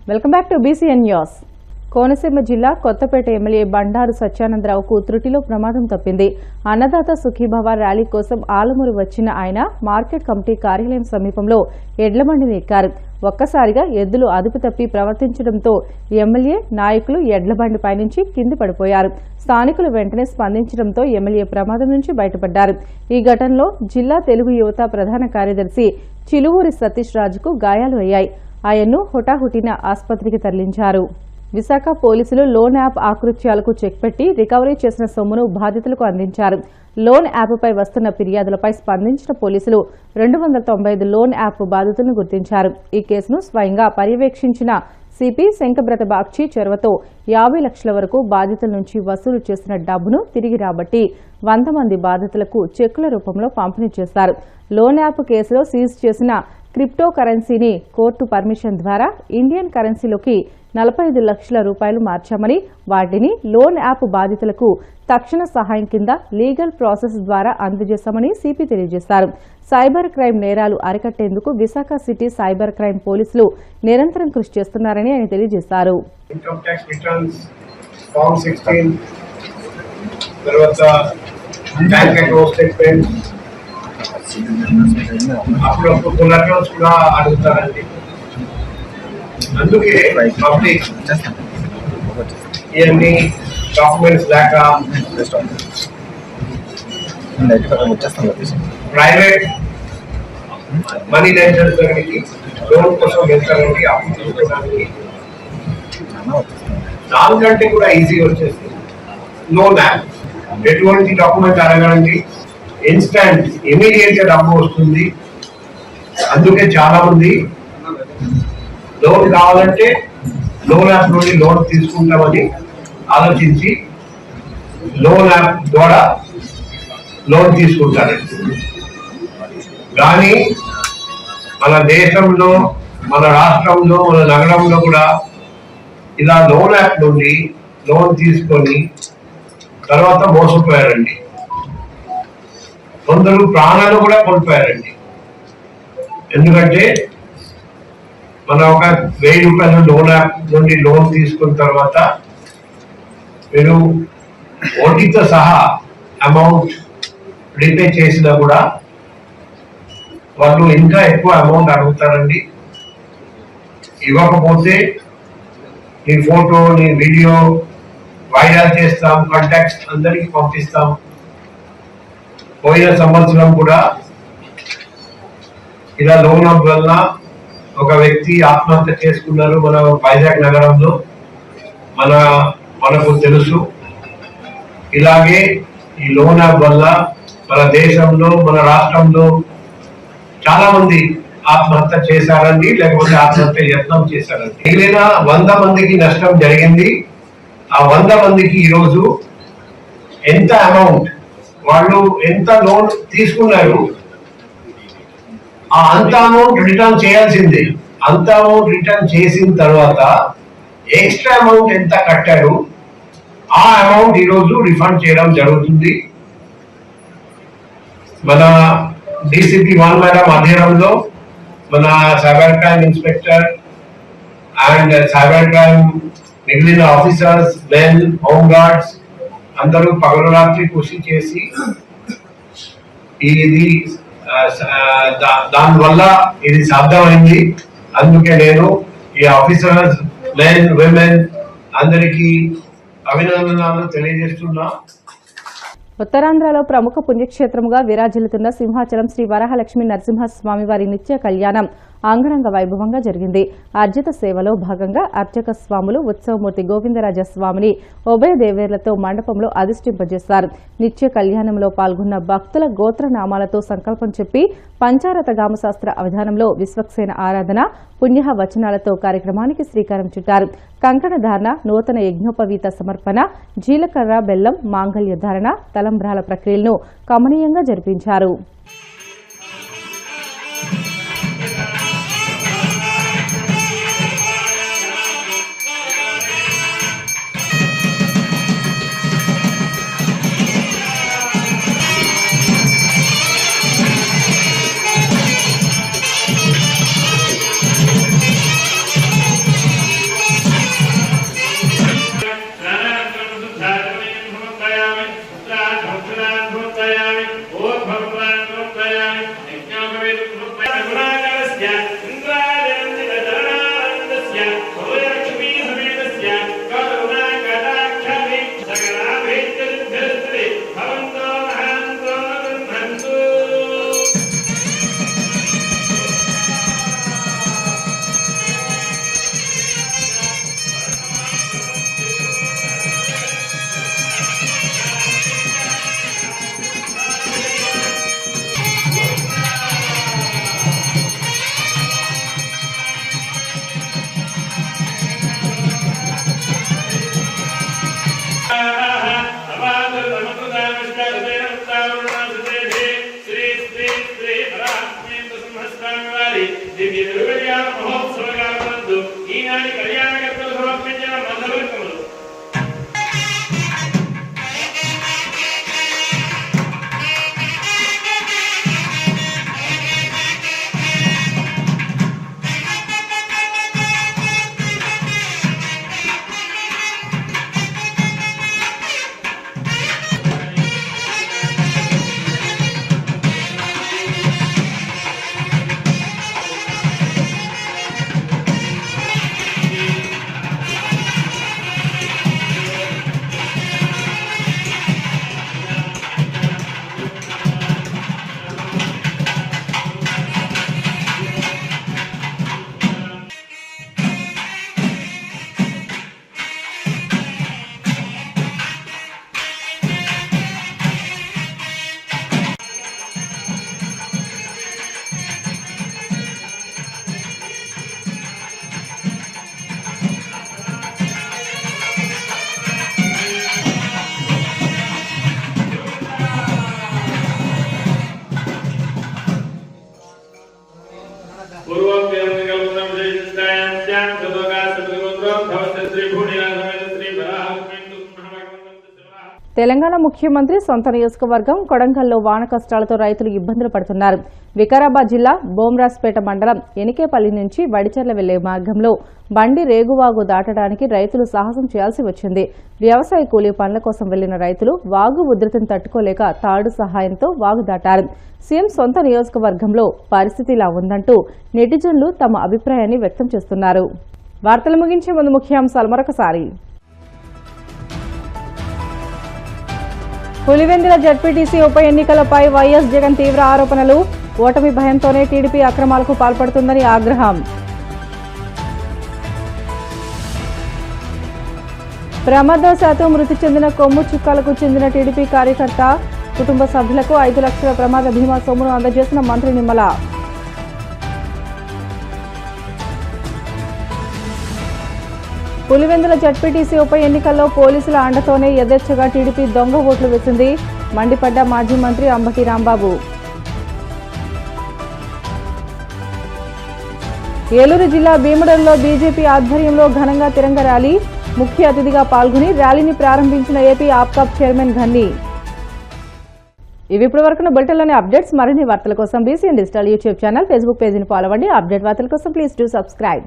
Welcome back to BCN news. Konaseema జిల్లా Kothapeta MLA Bandaru సత్యానందరావుకు త్రుటిలో ప్రమాదం తప్పింది. అన్నదాత సుఖీభవ ర్యాలీ కోసం ఆలమూరు వచ్చిన ఆయన మార్కెట్ కమిటీ కార్యాలయం సమీపంలో ఎడ్లబండిని ఎక్కారు. ఒక్కసారిగా ఎద్దులు అదుపు తప్పి ప్రవర్తించడంతో ఎమ్మెల్యే, నాయకులు ఎడ్లబండిపై నుంచి కింది పడిపోయారు. స్థానికులు వెంటనే స్పందించడంతో ఎమ్మెల్యే ప్రమాదం నుంచి బయటపడ్డారు. ఈ ఘటనలో జిల్లా తెలుగు యువత ప్రధాన కార్యదర్శి చిలువూరి సతీష్ రాజుకు గాయాలు అయ్యాయి. ఆయన్ను హుటాహుటిన ఆసుపత్రికి తరలించారు. విశాఖ పోలీసులు లోన్ యాప్ ఆకృత్యాలకు చెక్ పెట్టి రికవరీ చేసిన సొమ్మును బాధితులకు అందించారు. లోన్ యాప్పై వస్తున్న ఫిర్యాదులపై స్పందించిన పోలీసులు 295 లోన్ యాప్ బాధితులను గుర్తించారు. ఈ కేసును స్వయంగా పర్యవేక్షించిన సిపి శంకబ్రత బాగ్చి చొరవతో 50 లక్షల వరకు బాధితుల నుంచి వసూలు చేసిన డబ్బును తిరిగి రాబట్టి 100 మంది బాధితులకు చెక్కుల రూపంలో పంపిణీ చేశారు. లోన్ యాప్ కేసులో సీజ్ చేసిన క్రిప్టో కరెన్సీని కోర్టు పర్మిషన్ ద్వారా ఇండియన్ కరెన్సీలోకి 45 లక్షల రూపాయలు మార్చామని, వాటిని లోన్ యాప్ బాధితులకు తక్షణ సహాయం కింద లీగల్ ప్రాసెస్ ద్వారా అందజేశామని సిపి తెలియజేశారు. సైబర్ క్రైమ్ నేరాలు అరికట్టేందుకు విశాఖ సిటీ సైబర్ క్రైమ్ పోలీసులు నిరంతరం కృషి చేస్తున్నారని ఆయన తెలియజేశారు. కూడా అడుగుతారండి. అందుకే పబ్లిక్ ఇవన్నీ డాక్యుమెంట్స్ లేక ప్రైవేట్ మనీ లెండర్స్ దగ్గరికి లోన్ కోసం వెళ్తారండి. అప్పు తీసుకోవడానికి దానికంటే కూడా ఈజీ వచ్చేసి లోన్ యాప్. ఎటువంటి డాక్యుమెంట్ అడగండి, ఇన్స్టెంట్ ఇమీడియట్ గా డబ్బు వస్తుంది. అందుకే చాలా మంది లోన్ కావాలంటే లోన్ యాప్ నుండి లోన్ తీసుకుంటామని ఆలోచించి లోన్ యాప్ ద్వారా లోన్ తీసుకుంటారండి. కానీ మన దేశంలో, మన రాష్ట్రంలో, మన నగరంలో కూడా ఇలా లోన్ యాప్ నుండి లోన్ తీసుకొని తర్వాత మోసపోయారండి. కొందరు ప్రాణాలు కూడా కోల్పోయారండి. ఎందుకంటే మనం ఒక 1000 రూపాయలు లోన్ యాప్ నుండి లోన్ తీసుకున్న తర్వాత మీరు వడ్డీతో సహా అమౌంట్ రీపే చేసినా కూడా వాళ్ళు ఇంకా ఎక్కువ అమౌంట్ అడుగుతారండి. ఇవ్వకపోతే నీ ఫోటో, నీ వీడియో వైరల్ చేస్తాం, కాంటాక్ట్స్ అందరికి పంపిస్తాం. పోయిన సంవత్సరం కూడా ఇలా లోన్ యాప్ వల్ల ఒక వ్యక్తి ఆత్మహత్య చేసుకున్నారు మన వైజాగ్ నగరంలో. మనకు తెలుసు. ఇలాగే ఈ లోన్ యాప్ వల్ల మన దేశంలో, మన రాష్ట్రంలో చాలా మంది ఆత్మహత్య చేశారండి, లేకపోతే ఆత్మహత్య యత్నం చేశారండి. మిగిలిన 100 మందికి నష్టం జరిగింది. ఆ 100 మందికి ఈరోజు ఎంత అమౌంట్, వాళ్ళు ఎంత లోన్ తీసుకున్నారు అంత అమౌంట్ రిటర్న్ చేయాల్సిందే. అంత అమౌంట్ రిటర్న్ చేసిన తర్వాత ఎక్స్ట్రా అమౌంట్ ఎంత కట్టారు ఆ అమౌంట్ ఈరోజు రిఫండ్ చేయడం జరుగుతుంది. మన డిసిపి 1 మేడం ఆధ్వర్యంలో మన cyber crime inspector and cyber crime మిగిలిన ఆఫీసర్స్, మెన్, హోమ్ గార్డ్స్ అందరూ పగలు రాత్రి కృషి చేసి ఇది దానివల్ల ఇది సాధ్యమైంది. అందుకే నేను ఈ ఆఫీసర్స్, మెన్, విమెన్ అందరికీ అభినందనలు తెలియజేస్తున్నా. ఉత్తరాంధ్రలో ప్రముఖ పుణ్యక్షేత్రముగా విరాజిల్లుతున్న సింహాచలం శ్రీ వరహలక్ష్మీ నరసింహస్వామి వారి నిత్య కళ్యాణం అంగరంగ వైభవంగా జరిగింది. అర్జిత సేవలో భాగంగా అర్చక స్వాములు ఉత్సవమూర్తి గోవిందరాజ స్వామిని ఉభయ దేవేర్లతో మండపంలో అధిష్ఠింపజేశారు. నిత్య కళ్యాణంలో పాల్గొన్న భక్తుల గోత్రనామాలతో సంకల్పం చెప్పి పంచారత గామశాస్త్ర అవధానంలో విశ్వక్సేన ఆరాధన, పుణ్య వచనాలతో కార్యక్రమానికి శ్రీకారం చుట్టారు. కంకణ ధారణ, నూతన యజ్ఞోపవీత సమర్పణ, జీలకర్ర, బెల్లం, మాంగళ్య ధారణ, తలంబ్రాల ప్రక్రియలను కమనీయంగా జరిపించారు. తెలంగాణ ముఖ్యమంత్రి సొంత నియోజకవర్గం కొడంగల్లో వాన కష్టాలతో రైతులు ఇబ్బందులు పడుతున్నారు. వికారాబాద్ జిల్లా బోమ్రాస్పేట మండలం ఎనికేపల్లి నుంచి వడిచెర్ల వెళ్లే మార్గంలో బండి రేగువాగు దాటడానికి రైతులు సాహసం చేయాల్సి వచ్చింది. వ్యవసాయ కూలీ పనుల కోసం వెళ్లిన రైతులు వాగు ఉధృతిని తట్టుకోలేక తాడు సహాయంతో వాగు దాటారు. సీఎం సొంత నియోజకవర్గంలో పరిస్థితి ఇలా ఉందంటూ నెటిజన్లు తమ అభిప్రాయాన్ని వ్యక్తం చేస్తున్నారు. వార్తలు ముగించే ముందు ముఖ్యాంశాలు మరొకసారి. పులివెందుల జడ్పీటీసీ ఉప ఎన్నికలపై వైఎస్ జగన్ తీవ్ర ఆరోపణలు. ఓటమి భయంతోనే టీడీపీ అక్రమాలకు పాల్పడుతుందని ఆగ్రహం. ప్రమాదవశాత్తు మృతి చెందిన కొమ్ము చుక్కాలకు చెందిన టీడీపీ కార్యకర్త కుటుంబ సభ్యులకు 5 లక్షల ప్రమాద బీమా సొమ్మును అందజేసిన మంత్రి నిమ్మల. పులివెందుల జడ్పీటీసీ ఉప ఎన్నికల్లో పోలీసుల అండతోనే యథేచ్ఛగా టీడీపీ దొంగ ఓట్లు వేసింది. మండిపడ్డ మాజీ మంత్రి అంబటి రాంబాబు. ఏలూరు జిల్లా భీముడలో బీజేపీ ఆధ్వర్యంలో ఘనంగా తిరంగ ర్యాలీ. ముఖ్య అతిథిగా పాల్గొని ర్యాలీని ప్రారంభించిన ఏపీ ఆప్కాబ్ చైర్మన్ ఘన్నీ. ఇవి ఇప్పటి వరకు బులెటిన్లోని అప్డేట్స్. మరిన్ని వార్తల కోసం BCN digital YouTube channel, Facebook పేజీని ఫాలో అవ్వండి. అప్డేట్ వార్తల కోసం ప్లీజ్ డూ సబ్స్క్రైబ్.